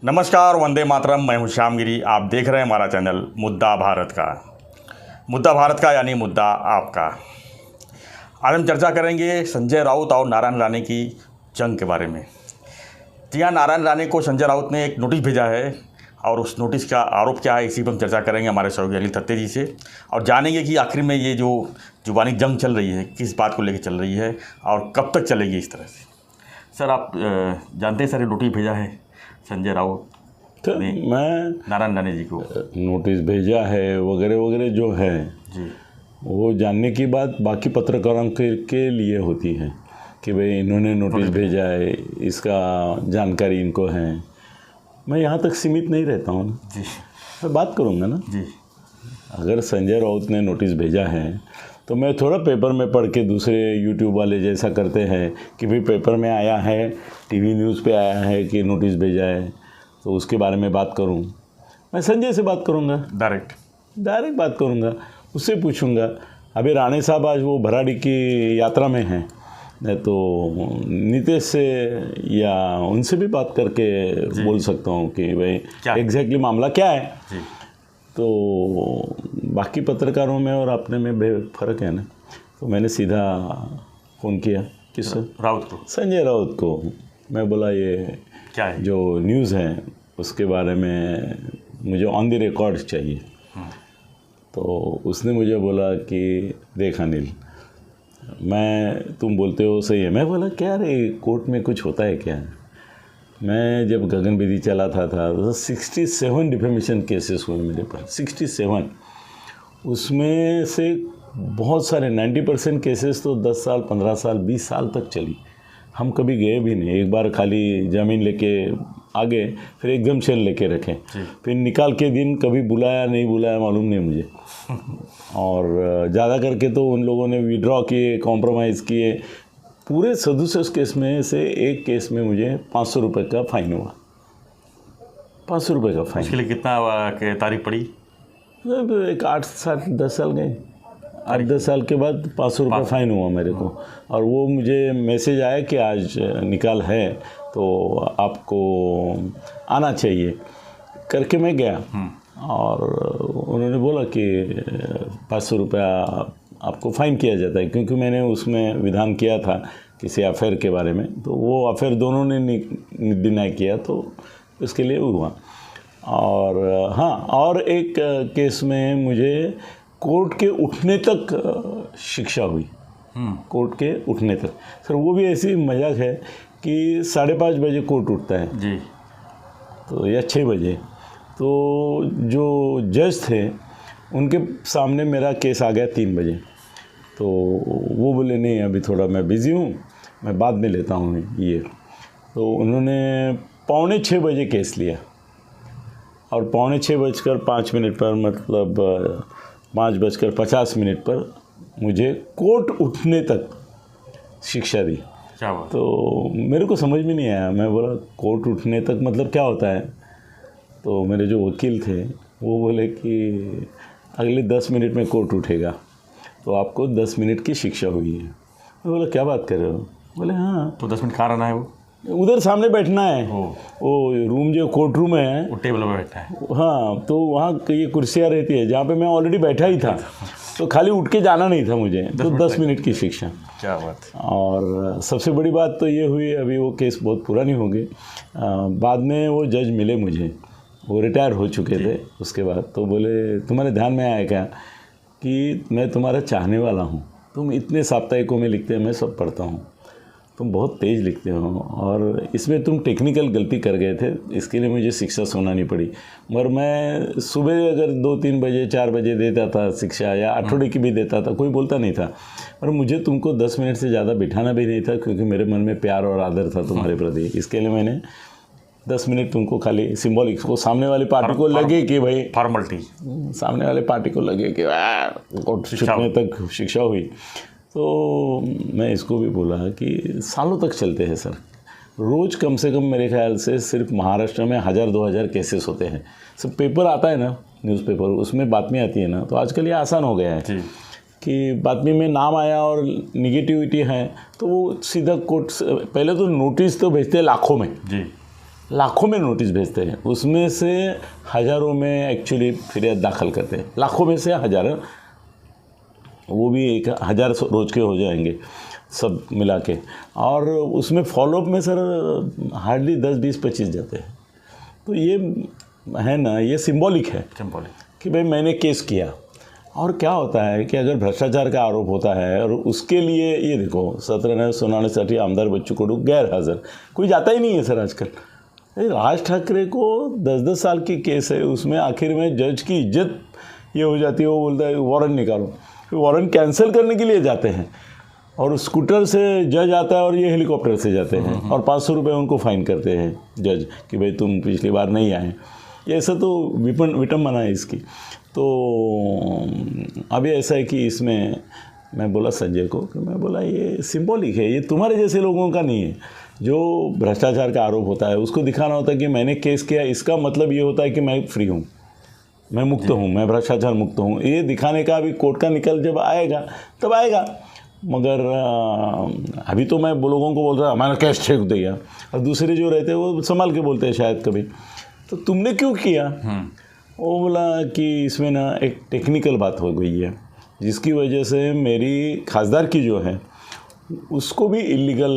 नमस्कार, वंदे मातरम। मैं हूं श्यामगिरी। आप देख रहे हैं हमारा चैनल मुद्दा भारत का। मुद्दा भारत का यानी मुद्दा आपका। आज हम चर्चा करेंगे संजय राउत और नारायण राणे की जंग के बारे में। जी हाँ, नारायण राणे को संजय राउत ने एक नोटिस भेजा है और उस नोटिस का आरोप क्या है, इसी पर हम चर्चा करेंगे हमारे सहयोगी अनिल थत्ते जी से और जानेंगे कि आखिर में ये जो जुबानी जंग चल रही है किस बात को लेकर चल रही है और कब तक चलेगी इस तरह से। सर, आप जानते हैं सर, ये नोटिस भेजा है संजय राउत तो मैं नारायण राणे जी को नोटिस भेजा है वगैरह वगैरह जो है जी, वो जानने की बात बाकी पत्रकारों के लिए होती है कि भाई इन्होंने नोटिस भेजा है, इसका जानकारी इनको है। मैं यहाँ तक सीमित नहीं रहता हूँ ना जी, मैं बात करूँगा ना जी। अगर संजय राउत ने नोटिस भेजा है तो मैं थोड़ा पेपर में पढ़ के दूसरे यूट्यूब वाले जैसा करते हैं कि भाई पेपर में आया है, टीवी न्यूज़ पे आया है कि नोटिस भेजा है तो उसके बारे में बात करूं। मैं संजय से बात करूंगा, डायरेक्ट बात करूंगा, उससे पूछूंगा। अभी राणे साहब आज वो भराड़ी की यात्रा में हैं, तो नीतीश से या उनसे भी बात करके बोल सकता हूँ कि भाई एग्जैक्टली मामला क्या है जी। तो बाकी पत्रकारों में और अपने में फ़र्क है ना, तो मैंने सीधा फ़ोन किया किससे, राउत को, संजय राउत को। मैं बोला ये क्या है जो न्यूज़ है उसके बारे में मुझे ऑन द रिकॉर्ड चाहिए। तो उसने मुझे बोला कि देख अनिल, तुम बोलते हो सही है। मैं बोला क्या रे, कोर्ट में कुछ होता है क्या? मैं जब गगनबेदी चलाता था तो 67 डिफेमेशन केसेस हुए मेरे पर, 67। उसमें से बहुत सारे 90% केसेस तो 10 साल 15 साल 20 साल तक चली। हम कभी गए भी नहीं, एक बार खाली ज़मीन लेके आ गए, फिर एकदम शेल लेके रखे, फिर निकाल के दिन कभी बुलाया नहीं बुलाया मालूम नहीं मुझे। और ज़्यादा करके तो उन लोगों ने विड्रॉ किए, कॉम्प्रोमाइज़ किए। पूरे 67 केस में से एक केस में मुझे 500 रुपये का फ़ाइन हुआ, 500 रुपये का फ़ाइन। उसके लिए कितना तारीख पड़ी? एक 8-10 साल गए, 8-10 साल के बाद 500 रुपये फ़ाइन हुआ मेरे को। और वो मुझे मैसेज आया कि आज निकाल है तो आपको आना चाहिए करके मैं गया। और उन्होंने बोला कि 500 रुपया आपको फ़ाइन किया जाता है, क्योंकि मैंने उसमें विधान किया था किसी अफेयर के बारे में, तो वो अफेयर दोनों ने डिनाई किया तो उसके लिए हुआ। और हाँ, और एक केस में मुझे कोर्ट के उठने तक शिक्षा हुई, कोर्ट के उठने तक। सर वो भी ऐसी मजाक है कि 5:30 बजे कोर्ट उठता है जी, तो या 6 बजे। तो जो जज थे उनके सामने मेरा केस आ गया 3 बजे। तो वो बोले नहीं अभी थोड़ा मैं बिज़ी हूँ, मैं बाद में लेता हूँ ये। तो उन्होंने 5:45 बजे केस लिया और 5:45 पर मतलब 5:50 पर मुझे कोर्ट उठने तक शिक्षा दी। क्या बात? तो मेरे को समझ में नहीं आया। मैं बोला कोर्ट उठने तक मतलब क्या होता है? तो मेरे जो वकील थे वो बोले कि अगले 10 मिनट में कोर्ट उठेगा तो आपको 10 मिनट की शिक्षा हुई है। मैं बोला क्या बात कर रहे हो? बोले हाँ। तो 10 मिनट कहाँ रहना है? वो उधर सामने बैठना है, वो रूम जो कोर्ट रूम है, वो टेबल पर बैठना है। हाँ, तो वहाँ ये कुर्सियाँ रहती है जहाँ पे मैं ऑलरेडी बैठा ही था, तो खाली उठ के जाना नहीं था मुझे। तो 10 मिनट की शिक्षा। क्या बात। और सबसे बड़ी बात तो ये हुई, अभी वो केस बहुत पुरानी हो गई, बाद में वो जज मिले मुझे, वो रिटायर हो चुके थे उसके बाद। तो बोले तुम्हारे ध्यान में आया क्या कि मैं तुम्हारा चाहने वाला हूँ, तुम इतने साप्ताहिकों में लिखते हो, मैं सब पढ़ता हूँ, तुम बहुत तेज़ लिखते हो और इसमें तुम टेक्निकल गलती कर गए थे, इसके लिए मुझे शिक्षा सुनानी पड़ी। मगर मैं सुबह अगर 2-3 बजे 4 बजे देता था शिक्षा, या आठवड़े की भी देता था, कोई बोलता नहीं था। और मुझे तुमको 10 मिनट से ज़्यादा बिठाना भी नहीं था, क्योंकि मेरे मन में प्यार और आदर था तुम्हारे प्रति। इसके लिए मैंने 10 मिनट तुमको खाली सिंबॉलिक, को सामने वाली पार्टी को लगे कि भाई फॉर्मलिटी, सामने वाले पार्टी को लगे कि छुटने तक शिक्षा हुई। तो मैं इसको भी बोला कि सालों तक चलते हैं सर, रोज़ कम से कम मेरे ख्याल से सिर्फ महाराष्ट्र में 1000-2000 केसेस होते हैं। सब पेपर आता है ना, न्यूज़पेपर, उसमें बातमी आती है ना, तो आजकल ये आसान हो गया है कि बातमी में नाम आया और निगेटिविटी है तो वो सीधा कोर्ट, पहले तो नोटिस तो भेजते हैं लाखों में जी, लाखों में नोटिस भेजते हैं, उसमें से हज़ारों में एक्चुअली फिरियाद दाखिल करते हैं, लाखों में से हज़ारों, वो भी 1000 रोज़ के हो जाएंगे सब मिला के, और उसमें फॉलोअप में सर हार्डली 10, 20, 25 जाते हैं। तो ये है ना, ये सिंबॉलिक है कि भाई मैंने केस किया। और क्या होता है कि अगर भ्रष्टाचार का आरोप होता है और उसके लिए ये देखो 17 सोनालीसाठी आमदार बच्चू कडू गैर हाजिर, कोई जाता ही नहीं है सर आजकल। राज ठाकरे को 10-10 साल की केस है, उसमें आखिर में जज की इज्जत ये हो जाती है, वो बोलता है वारंट निकालो, वारंट कैंसिल करने के लिए जाते हैं और स्कूटर से जज आता है और ये हेलीकॉप्टर से जाते हैं और 500 रुपये उनको फाइन करते हैं जज कि भाई तुम पिछली बार नहीं आए। ये ऐसा तो विटंबना है इसकी। तो अभी ऐसा है कि इसमें मैं बोला संजय को कि मैं बोला ये सिंबॉलिक है, ये तुम्हारे जैसे लोगों का नहीं है। जो भ्रष्टाचार का आरोप होता है उसको दिखाना होता है कि मैंने केस किया, इसका मतलब ये होता है कि मैं फ्री हूँ, मैं मुक्त हूँ, मैं भ्रष्टाचार मुक्त हूँ। ये दिखाने का अभी कोर्ट का निकल जब आएगा तब आएगा। मगर अभी तो मैं लोगों को बोल रहा हमारा कैश फेंक दिया, और दूसरे जो रहते हैं वो संभाल के बोलते हैं शायद कभी, तो तुमने क्यों किया। वो बोला कि इसमें ना एक टेक्निकल बात हो गई है जिसकी वजह से मेरी खासदार की जो है उसको भी इलीगल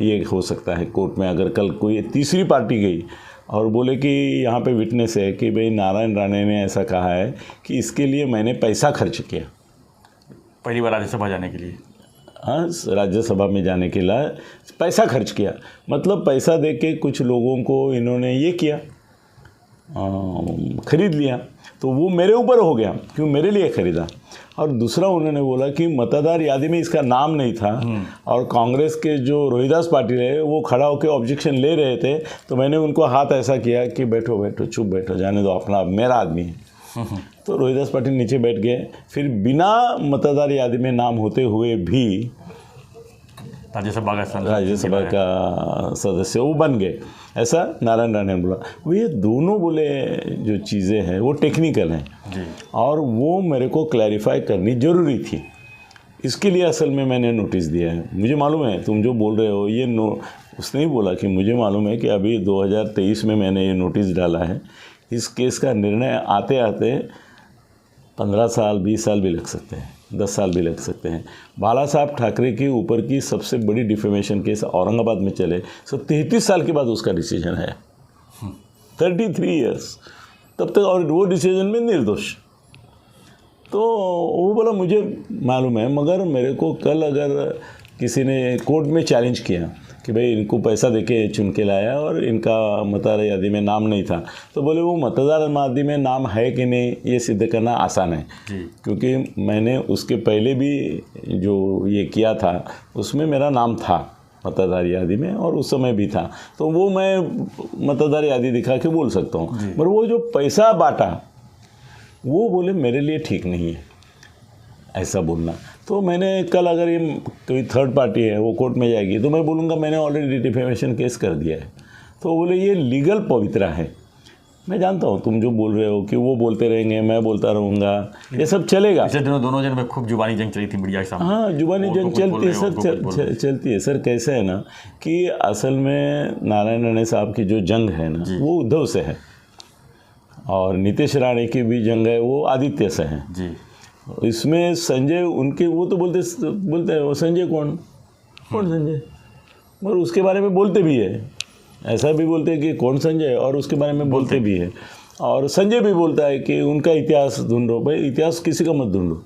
ये हो सकता है कोर्ट में। अगर कल कोई तीसरी पार्टी गई और बोले कि यहाँ पे विटनेस है कि भाई नारायण राणे ने ऐसा कहा है कि इसके लिए मैंने पैसा खर्च किया, पहली बार राज्यसभा जाने के लिए, हाँ राज्यसभा में जाने के लिए पैसा खर्च किया, मतलब पैसा दे के कुछ लोगों को इन्होंने ये किया, ख़रीद लिया, तो वो मेरे ऊपर हो गया क्यों मेरे लिए ख़रीदा। और दूसरा उन्होंने बोला कि मतदार यादी में इसका नाम नहीं था और कांग्रेस के जो रोहिदास पाटिल है वो खड़ा होकर ऑब्जेक्शन ले रहे थे, तो मैंने उनको हाथ ऐसा किया कि बैठो बैठो चुप बैठो, जाने दो, अपना मेरा आदमी है। तो रोहिदास पाटिल नीचे बैठ गए, फिर बिना मतदार यादी में नाम होते हुए भी राज्यसभा का सदस्य वो बन गए, ऐसा नारायण राणे ने बोला। वो ये दोनों बोले जो चीज़ें हैं वो टेक्निकल हैं और वो मेरे को क्लैरिफाई करनी ज़रूरी थी, इसके लिए असल में मैंने नोटिस दिया है। मुझे मालूम है तुम जो बोल रहे हो ये उसने ही बोला कि मुझे मालूम है कि अभी 2023 में मैंने ये नोटिस डाला है, इस केस का निर्णय आते आते 15 साल 20 साल भी लग सकते हैं, 10 साल भी लग सकते हैं। बाला साहब ठाकरे के ऊपर की सबसे बड़ी डिफेमेशन केस औरंगाबाद में चले, 33 साल के बाद उसका डिसीजन है, 33 ईयर्स तब तक, और वो डिसीजन में निर्दोष। तो वो बोला मुझे मालूम है, मगर मेरे को कल अगर किसी ने कोर्ट में चैलेंज किया कि भाई इनको पैसा देके चुन के लाया और इनका मतदार यादी में नाम नहीं था, तो बोले वो मतदार यादी में नाम है कि नहीं ये सिद्ध करना आसान है, क्योंकि मैंने उसके पहले भी जो ये किया था उसमें मेरा नाम था मतदार यादी में और उस समय भी था, तो वो मैं मतदार यादी दिखा के बोल सकता हूँ। पर वो जो पैसा बांटा वो बोले मेरे लिए ठीक नहीं है ऐसा बोलना। तो मैंने कल अगर ये कोई थर्ड पार्टी है वो कोर्ट में जाएगी तो मैं बोलूँगा मैंने ऑलरेडी डिफेमेशन केस कर दिया है, तो बोले ये लीगल पवित्रा है। मैं जानता हूँ तुम जो बोल रहे हो कि वो बोलते रहेंगे मैं बोलता रहूँगा, ये सब चलेगा। पिछले दिनों दोनों जन में खूब जुबानी जंग चली थी मीडिया के सामने। हाँ जुबानी जंग चलती है सर, चलती है सर। कैसे है ना कि असल में नारायण राणे साहब की जो जंग है ना वो उद्धव से है और नीतीश राणे की भी जंग है वो आदित्य से है जी। इसमें संजय उनके वो तो बोलते हैं वो संजय कौन संजय, मगर उसके बारे में बोलते भी है, ऐसा भी बोलते हैं कि कौन संजय, और उसके बारे में बोलते भी है। और संजय भी बोलता है कि उनका इतिहास ढूंढो। भाई इतिहास किसी का मत ढूंढो,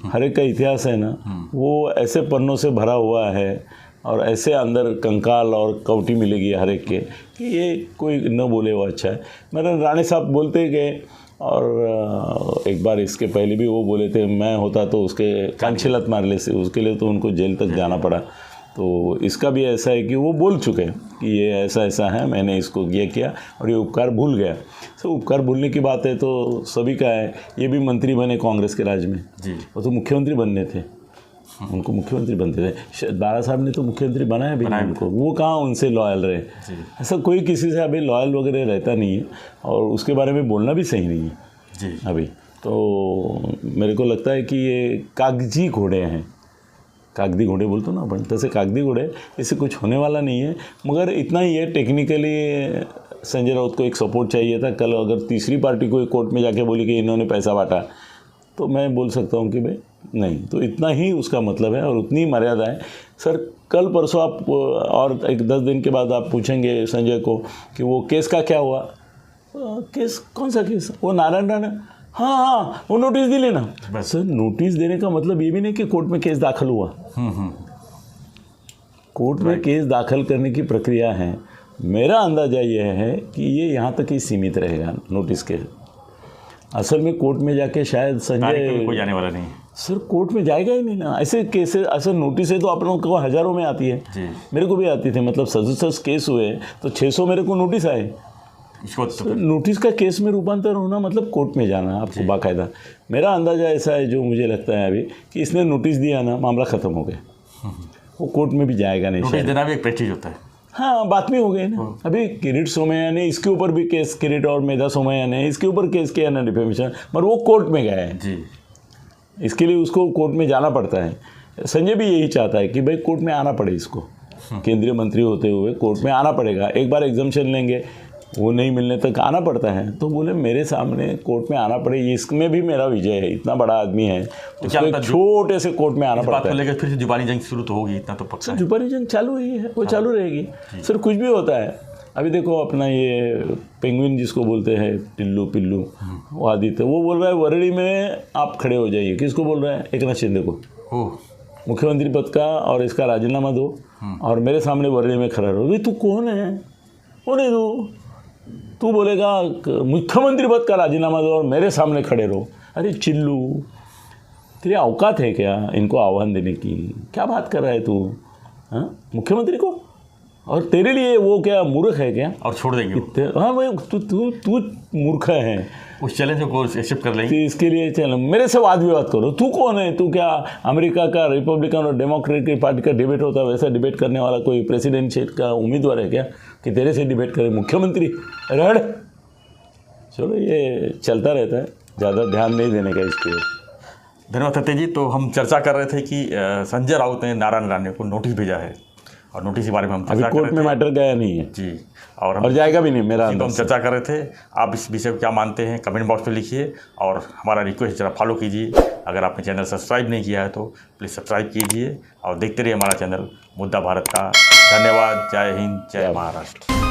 हर एक का इतिहास है ना वो ऐसे पन्नों से भरा हुआ है और ऐसे अंदर कंकाल और कवटी मिलेगी हर एक के कि ये कोई न बोले वो अच्छा है। मेरे राणे साहब बोलते गए और एक बार इसके पहले भी वो बोले थे मैं होता तो उसके कांछिलत मार ले से, उसके लिए तो उनको जेल तक जाना पड़ा। तो इसका भी ऐसा है कि वो बोल चुके हैं कि ये ऐसा ऐसा है, मैंने इसको ये किया और ये उपकार भूल गया। तो उपकार भूलने की बात है तो सभी का है। ये भी मंत्री बने कांग्रेस के राज में जी, वो तो मुख्यमंत्री बनने थे, उनको मुख्यमंत्री बनते थे। बाला साहब ने तो मुख्यमंत्री बनाया भी नहीं उनको, वो कहाँ उनसे लॉयल रहे। ऐसा कोई किसी से अभी लॉयल वगैरह रहता नहीं है और उसके बारे में बोलना भी सही नहीं है जी अभी। तो मेरे को लगता है कि ये कागजी घोड़े हैं, कागदी घोड़े बोलते ना अपन, तैसे कागदी घोड़े, इससे कुछ होने वाला नहीं है। मगर इतना ही है, टेक्निकली संजय राउत को एक सपोर्ट चाहिए था। कल अगर तीसरी पार्टी को कोर्ट में जाके बोली कि इन्होंने पैसा बांटा, तो मैं बोल सकता हूँ कि भाई नहीं, तो इतना ही उसका मतलब है और उतनी मर्यादा है। सर कल परसों आप और एक 10 दिन के बाद आप पूछेंगे संजय को कि वो केस का क्या हुआ, केस कौन सा केस, वो नारायण राणा, हाँ वो नोटिस दिले ना। सर नोटिस देने का मतलब ये भी नहीं कि कोर्ट में केस दाखिल हुआ। कोर्ट में केस दाखिल करने की प्रक्रिया है। मेरा अंदाज़ा यह है कि ये यहाँ तक ही सीमित रहेगा नोटिस के। असल में कोर्ट में जाके शायद संजय कोई जाने वाला नहीं है। सर कोर्ट में जाएगा ही नहीं ना। ऐसे केसेस, असल नोटिस है तो आप लोगों को हज़ारों में आती है जी। मेरे को भी आती थी, मतलब 700 केस हुए तो 600 मेरे को नोटिस आए। इसको तो नोटिस का केस में रूपांतर होना मतलब कोर्ट में जाना आपको बाकायदा। मेरा अंदाज़ा ऐसा है, जो मुझे लगता है अभी, कि इसने नोटिस दिया ना, मामला ख़त्म हो गया, वो कोर्ट में भी जाएगा नहीं। नोटिस देना भी एक प्रेस्टीज होता है। हाँ, बात में हो गई ना। अभी किरीट सोमैया ने इसके ऊपर भी केस, किरीट और मेधा सोमैया ने इसके ऊपर केस किया ना, डिफेमेशन, मगर वो कोर्ट में गया है जी। इसके लिए उसको कोर्ट में जाना पड़ता है। संजय भी यही चाहता है कि भाई कोर्ट में आना पड़े, इसको केंद्रीय मंत्री होते हुए कोर्ट में आना पड़ेगा। एक बार एग्जाम्शन लेंगे, वो नहीं मिलने तक आना पड़ता है। तो बोले मेरे सामने कोर्ट में आना पड़े, इसमें भी मेरा विजय है। इतना बड़ा आदमी है, उसको एक छोटे से कोर्ट में आना पड़ता है। लेकर फिर से जुबानी जंग शुरू तो होगी, इतना तो पक्का है। जुबानी जंग चालू ही है, वो चालू रहेगी सर। कुछ भी होता है। अभी देखो अपना ये पेंगुइन जिसको बोलते हैं, टिल्लू पिल्लू, वो आदित्य, वो बोल रहा है वरड़ी में आप खड़े हो जाइए। किसको बोल रहा है? एकनाथ शिंदे को। मुख्यमंत्री पद का और इसका राजीनामा दो और मेरे सामने वरड़ी में खड़ा रहो। भाई तू कौन है? वो नहीं, तू बोलेगा मुख्यमंत्री पद का राजीनामा दो और मेरे सामने खड़े रहो। अरे चिल्लू, तेरी औकात है क्या इनको आह्वान देने की? क्या बात कर रहा है तू? हाँ, मुख्यमंत्री को, और तेरे लिए वो क्या मूर्ख है क्या? और छोड़ देंगे। हाँ भाई, तू मूर्ख है। उस चैलेंज को एक्सेप्ट कर लेंगे। इसके लिए चैलेंज, मेरे से वाद विवाद करो। तू कौन है? तू क्या अमेरिका का रिपब्लिकन और डेमोक्रेटिक पार्टी का डिबेट होता है वैसा डिबेट करने वाला कोई प्रेसिडेंशियल का उम्मीदवार है क्या कि तेरे से डिबेट करे? मुख्यमंत्री रड़। चलो ये चलता रहता है, ज़्यादा ध्यान नहीं देने का इसके ओर। धन्यवाद सत्य जी। तो हम चर्चा कर रहे थे कि संजय राउत ने नारायण राणे को नोटिस भेजा है और नोटिस के बारे में हम चर्चा कर रहे थे। कोर्ट में मैटर गया नहीं है जी, और जाएगा भी नहीं मेरा। तो हम चर्चा कर रहे थे। आप इस विषय को क्या मानते हैं कमेंट बॉक्स में लिखिए, और हमारा रिक्वेस्ट जरा फॉलो कीजिए। अगर आपने चैनल सब्सक्राइब नहीं किया है तो प्लीज़ सब्सक्राइब कीजिए और देखते रहिए हमारा चैनल मुद्दा भारत का। धन्यवाद। जय हिंद, जय महाराष्ट्र।